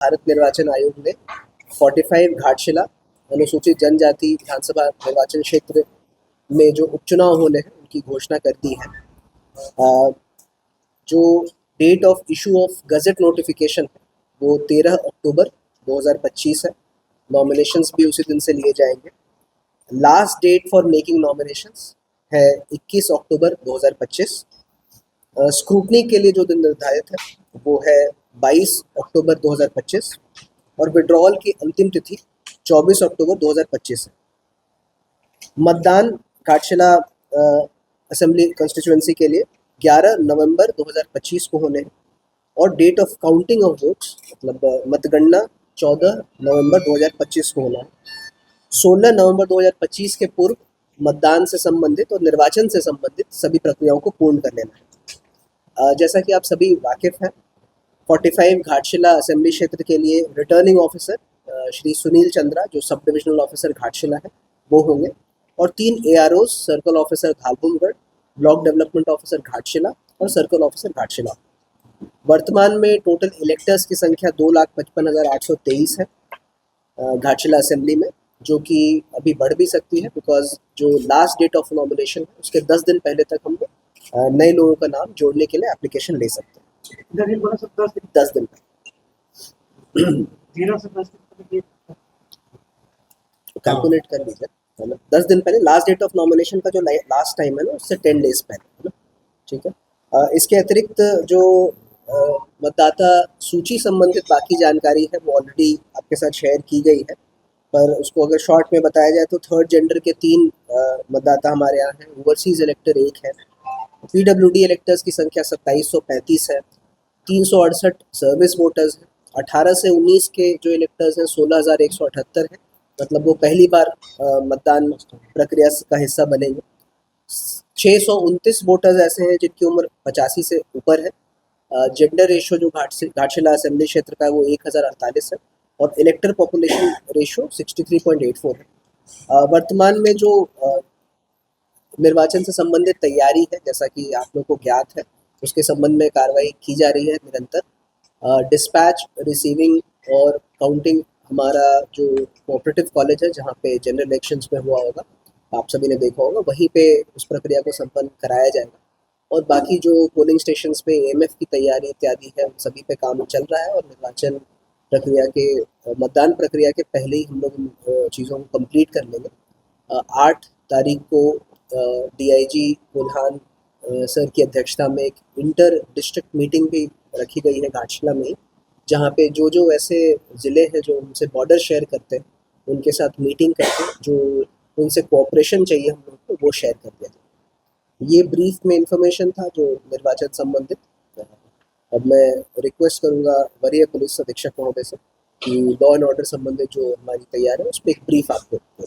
भारत निर्वाचन आयोग ने 45 घाटशिला अनुसूचित जनजाति विधानसभा निर्वाचन क्षेत्र में जो उपचुनाव होने हैं उनकी घोषणा कर दी है। जो date of issue of gazette notification है वो 13 अक्टूबर 2025 है। नॉमिनेशंस भी उसी दिन से लिए जाएंगे। Last date for making nominations है 21 अक्टूबर 2025। स्क्रूटनी के लिए जो दिन निर्धारित है वो है 22 अक्टूबर 2025 और विड्रॉल की अंतिम तिथि 24 अक्टूबर 2025 है। मतदान घाटशिला असेंबली कंस्टिट्यूएंसी के लिए 11 नवंबर 2025 को होने हैं और date of counting of votes मतलब मतगणना 14 नवंबर 2025 को होना है। 16 नवंबर 2025 के पूर्व मतदान से संबंधित और निर्वाचन से संबंधित सभी प्रक्रियाओं को पूर्ण कर लेना है। जैसा कि आप सभी वाकिफ हैं, 45 घाटशिला असेंबली क्षेत्र के लिए रिटर्निंग ऑफिसर श्री सुनील चंद्रा जो सब डिविजनल ऑफिसर घाटशिला है वो होंगे और 3 AROs circle officer Dhalbhumgarh, block development officer Ghatshila और सर्कल ऑफिसर घाटशिला। वर्तमान में टोटल इलेक्टर्स की संख्या 2,55,823 है घाटशिला असेंबली में, जो कि अभी बढ़ भी सकती है बिकॉज जो लास्ट डेट ऑफ नॉमिनेशन है उसके 10 दिन पहले तक हम नए लोगों का नाम जोड़ने के लिए एप्लीकेशन ले सकते हैं। 10 दिन कैलकुलेट कर लीजिए, मतलब 10 दिन पहले लास्ट डेट ऑफ नॉमिनेशन का जो लास्ट टाइम है ना उससे 10 डेज पहले है ना, ठीक है। इसके अतिरिक्त जो मतदाता सूची संबंधित बाकी जानकारी है वो ऑलरेडी आपके साथ शेयर की गई है, पर उसको अगर शॉर्ट में बताया जाए तो थर्ड जेंडर के 3 मतदाता हमारे यहाँ हैं, ओवरसीज इलेक्टर 1 है, PWD इलेक्टर्स की संख्या 2735 है, 368 सर्विस वोटर्स हैं, 18 से 19 के जो इलेक्टर्स हैं 16,178 हैं, मतलब वो पहली बार मतदान प्रक्रिया का हिस्सा बनेंगे। 629 वोटर्स ऐसे हैं जिनकी उम्र 85 से ऊपर है। जेंडर रेशो जो घाटशिला असेंबली क्षेत्र का है वो 1048 है और इलेक्टर पॉपुलेशन रेशो 63.84 है। वर्तमान में जो निर्वाचन से संबंधित तैयारी है, जैसा कि आप लोग को ज्ञात है, उसके संबंध में कार्रवाई की जा रही है निरंतर। डिस्पैच, रिसीविंग और काउंटिंग हमारा जो कोऑपरेटिव कॉलेज है जहाँ पे जनरल इलेक्शंस में हुआ होगा, आप सभी ने देखा होगा, वहीं पे उस प्रक्रिया को संपन्न कराया जाएगा। और बाकी जो पोलिंग स्टेशंस पे AMF की तैयारी इत्यादि है उन सभी पे काम चल रहा है और निर्वाचन प्रक्रिया के मतदान प्रक्रिया के पहले ही हम लोग चीज़ों को कंप्लीट कर लेंगे। 8 तारीख को DIG कोल्हान सर की अध्यक्षता में एक इंटर डिस्ट्रिक्ट मीटिंग भी रखी गई है घाटशिला में, जहाँ पे जो ऐसे ज़िले हैं जो उनसे बॉर्डर शेयर करते हैं उनके साथ मीटिंग करके जो उनसे कोऑपरेशन चाहिए हम लोग को वो शेयर कर दिया जाए। ये ब्रीफ में इंफॉर्मेशन था जो निर्वाचन संबंधित। अब मैं रिक्वेस्ट करूँगा वरीय पुलिस अधीक्षक महोदय से कि लॉ एंड ऑर्डर संबंधित जो हमारी तैयारी है उस पर एक ब्रीफ आपको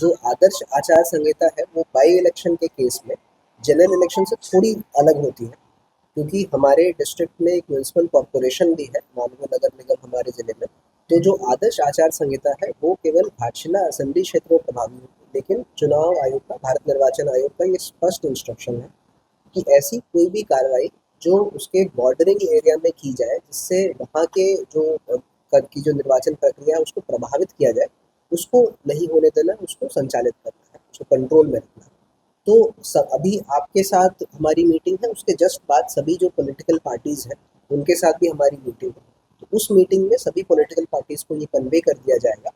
जो आदर्श आचार संहिता है वो बाई इलेक्शन के केस में जनरल इलेक्शन से थोड़ी अलग होती है, क्योंकि हमारे डिस्ट्रिक्ट में एक म्यूनसिपल कॉरपोरेशन भी है, मानव नगर निगम हमारे ज़िले में। तो जो आदर्श आचार संहिता है वो केवल घाटशिला असेंबली क्षेत्र में प्रभावी होगी, लेकिन चुनाव आयोग का, भारत निर्वाचन आयोग का ये स्पष्ट इंस्ट्रक्शन है कि ऐसी कोई भी कार्रवाई जो उसके बॉर्डरिंग एरिया में की जाए जिससे वहाँ के जो निर्वाचन प्रक्रिया है उसको प्रभावित किया जाए, उसको नहीं होने देना, उसको संचालित करना है, उसको कंट्रोल में रखना है। तो अभी आपके साथ हमारी मीटिंग है, उसके जस्ट बाद सभी जो पॉलिटिकल पार्टीज़ हैं उनके साथ भी हमारी मीटिंग है। तो उस मीटिंग में सभी पॉलिटिकल पार्टीज़ को ये कन्वे कर दिया जाएगा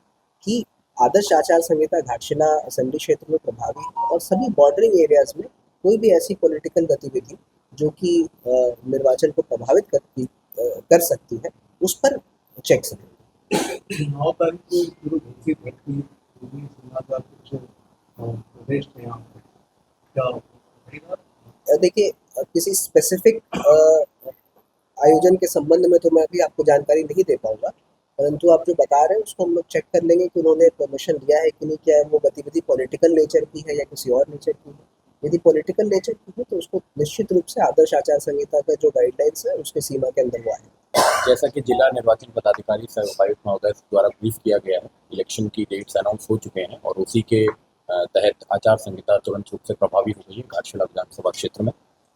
कि आदर्श आचार संहिता घाटशिला असेंबली क्षेत्र में प्रभावी है और सभी बॉर्डरिंग एरियाज़ में कोई भी ऐसी पॉलिटिकल गतिविधि जो कि निर्वाचन को प्रभावित कर सकती है उस पर चेक्स रहेंगे। 9 तारीख को पूरे घोषित है कि समाचार कुछ प्रदेश में यहाँ क्या देखिए, किसी स्पेसिफिक आयोजन के संबंध में तो मैं अभी आपको जानकारी नहीं दे पाऊंगा, परंतु आप जो बता रहे हैं उसको हम लोग चेक कर लेंगे कि उन्होंने परमिशन लिया है कि नहीं, क्या है वो गतिविधि पॉलिटिकल नेचर की है या किसी और नेचर की है। यदि पॉलिटिकल नेचर की है तो उसको निश्चित रूप से आदर्श आचार संहिता का जो गाइडलाइंस है उसके सीमा के अंदर हुआ है। जैसा कि जिला निर्वाचन पदाधिकारी सह उपायुक्त महोदय द्वारा ब्रीफ किया गया है, इलेक्शन की डेट्स अनाउंस हो चुके हैं और उसी के तहत आचार संहिता तुरंत रूप से प्रभावी हो गई है घाटशिला विधानसभा क्षेत्र में।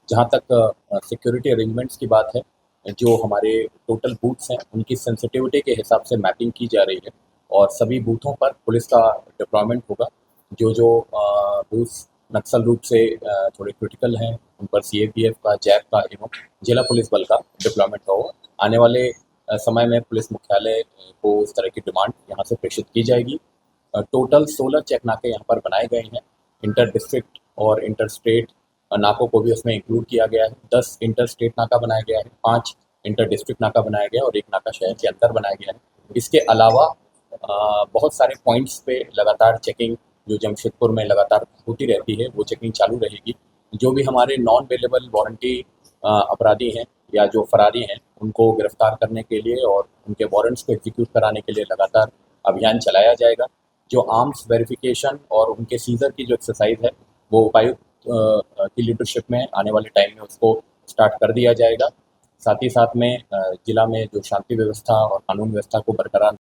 जहां तक सिक्योरिटी अरेंजमेंट्स की बात है, जो हमारे टोटल बूथ्स हैं उनकी सेंसिटिविटी के हिसाब से मैपिंग की जा रही है और सभी बूथों पर पुलिस का डिप्लॉयमेंट होगा। जो बूथ्स नक्सल रूप से थोड़े क्रिटिकल हैं उन पर सीएपीएफ का, जैप का एवं जिला पुलिस बल का डिप्लॉयमेंट होगा। आने वाले समय में पुलिस मुख्यालय को इस तरह की डिमांड यहाँ से प्रेषित की जाएगी। टोटल 16 चेक नाके यहाँ पर बनाए गए हैं। इंटर डिस्ट्रिक्ट और इंटर स्टेट नाकों को भी उसमें इंक्लूड किया गया है। 10 इंटर स्टेट नाका बनाया गया है, 5 इंटर डिस्ट्रिक्ट नाका बनाया गया है और 1 नाका शहर के अंदर बनाया गया है। इसके अलावा बहुत सारे पॉइंट्स पे लगातार चेकिंग जो जमशेदपुर में लगातार होती रहती है वो चेकिंग चालू रहेगी। जो भी हमारे नॉन अवेलेबल वारंटी अपराधी हैं या जो फरारी हैं उनको गिरफ्तार करने के लिए और उनके वारंट्स को एग्जीक्यूट कराने के लिए लगातार अभियान चलाया जाएगा। जो आर्म्स वेरिफिकेशन और उनके सीजर की जो एक्सरसाइज है वो उपायुक्त की लीडरशिप में आने वाले टाइम में उसको स्टार्ट कर दिया जाएगा। साथ ही साथ में जिला में जो शांति व्यवस्था और कानून व्यवस्था को बरकरार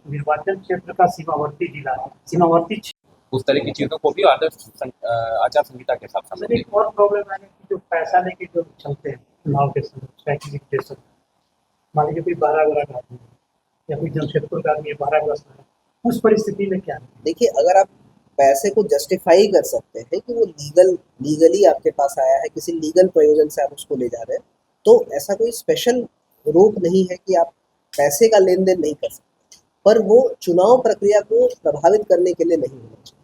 निर्वाचन क्षेत्र का सीमावर्ती जिला है, सीमावर्ती उस तरह की चीज़ों को भी आचार संहिता के हिसाब से एक और प्रॉब्लम है कि जो पैसा लेके जो चलते हैं चुनाव के समय स्ट्रैटेजिक डेशन, मान लीजिए कोई 12 का आदमी है या कोई जमशेदपुर का आदमी है 12 है, उस परिस्थिति में क्या है? देखिए, अगर आप पैसे को जस्टिफाई कर सकते हैं कि वो लीगली आपके पास आया है, किसी लीगल प्रयोजन से आप उसको ले जा रहे हैं, तो ऐसा कोई स्पेशल रोक नहीं है कि आप पैसे का लेन देन नहीं कर सकते, पर वो चुनाव प्रक्रिया को प्रभावित करने के लिए नहीं होना चाहिए।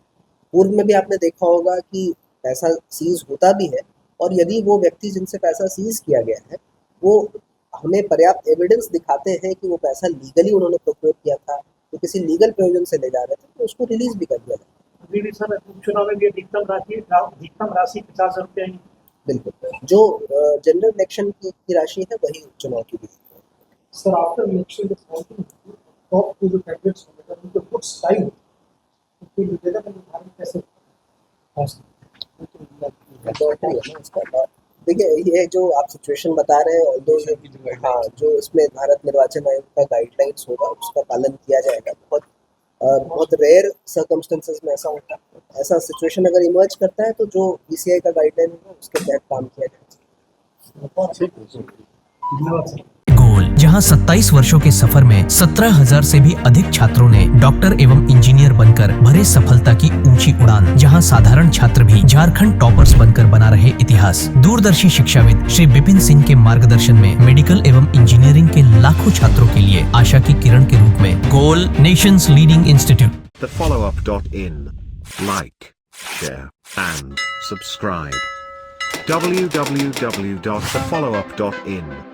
पूर्व में भी आपने देखा होगा कि पैसा सीज होता भी है और यदि वो व्यक्ति जिनसे पैसा सीज किया गया है वो हमें पर्याप्त एविडेंस दिखाते हैं कि वो पैसा लीगली उन्होंने प्रोक्योर किया था, तो किसी लीगल प्रयोजन से ले जा रहे थे, तो उसको रिलीज भी कर दिया जाता है। अभी भी सर उपचुनाव में भी अधिकतम राशि 50 रुपये ही। बिल्कुल, जो जनरल इलेक्शन की राशि है वही चुनाव की भी है। Sir after election top two जो कैंडिडेट्स होंगे उनके गुड स्टाइल उसके विजेता का निर्धारण कैसे देखिए, ये जो आप सिचुएशन बता रहे हैं दो, हाँ, जो इसमें भारत निर्वाचन आयोग का गाइडलाइंस होगा उसका पालन किया जाएगा। बहुत रेयर सर्कमस्टेंसेस में ऐसा होता है। ऐसा सिचुएशन अगर इमर्ज करता है तो जो बीसीआई का गाइडलाइन होगा उसके तहत काम किया जाएगा। धन्यवाद सर। गोल, जहां 27 वर्षों के सफर में 17,000 से भी अधिक छात्रों ने डॉक्टर एवं इंजीनियर बनकर भरे सफलता की ऊंची उड़ान, जहां साधारण छात्र भी झारखंड टॉपर्स बनकर बना रहे इतिहास। दूरदर्शी शिक्षाविद श्री विपिन सिंह के मार्गदर्शन में मेडिकल एवं इंजीनियरिंग के लाखों छात्रों के लिए आशा की किरण के रूप में गोल, nation's leading institute. TheFollowUp.in. Like, share and subscribe. www.thefollowup.in